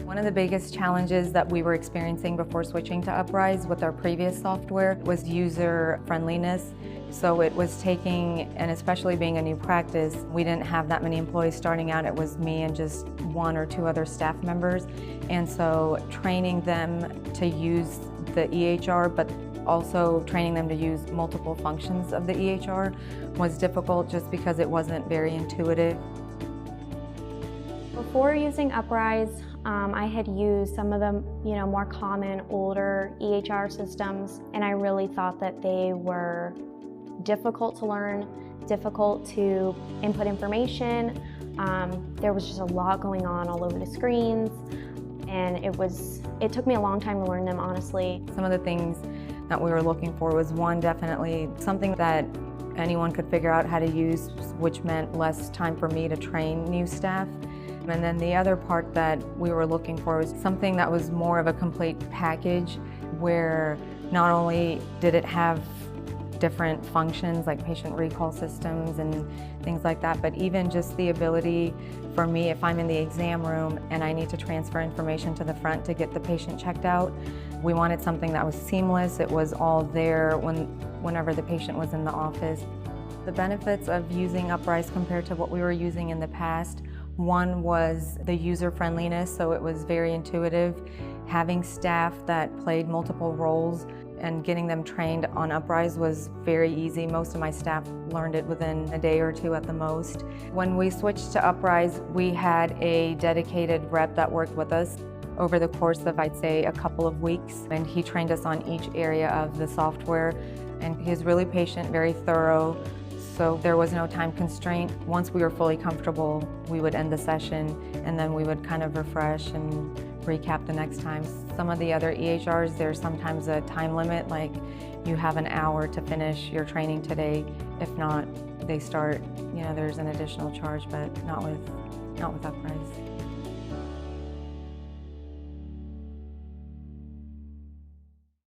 One of the biggest challenges that we were experiencing before switching to Uprise with our previous software was user friendliness. So it was taking, and especially being a new practice, we didn't have that many employees starting out. It was me and just one or two other staff members. And so training them to use the EHR, but also training them to use multiple functions of the EHR was difficult just because it wasn't very intuitive. Before using Uprise, I had used some of the more common older EHR systems, and I really thought that they were difficult to learn, difficult to input information. There was just a lot going on all over the screens, and it took me a long time to learn them, honestly. Some of the things that we were looking for was, one, definitely something that anyone could figure out how to use, which meant less time for me to train new staff. And then the other part that we were looking for was something that was more of a complete package, where not only did it have different functions like patient recall systems and things like that, but even just the ability for me, if I'm in the exam room and I need to transfer information to the front to get the patient checked out, we wanted something that was seamless. It was all there whenever the patient was in the office. The benefits of using Uprise compared to what we were using in the past: one was the user friendliness, so it was very intuitive. Having staff that played multiple roles and getting them trained on Uprise was very easy. Most of my staff learned it within a day or two at the most. When we switched to Uprise, we had a dedicated rep that worked with us over the course of, I'd say, a couple of weeks, and he trained us on each area of the software. And he was really patient, very thorough, so there was no time constraint. Once we were fully comfortable, we would end the session, and then we would kind of refresh and recap the next time. Some of the other EHRs, there's sometimes a time limit, like you have an hour to finish your training today. If not, they start, there's an additional charge, but not with Uprise.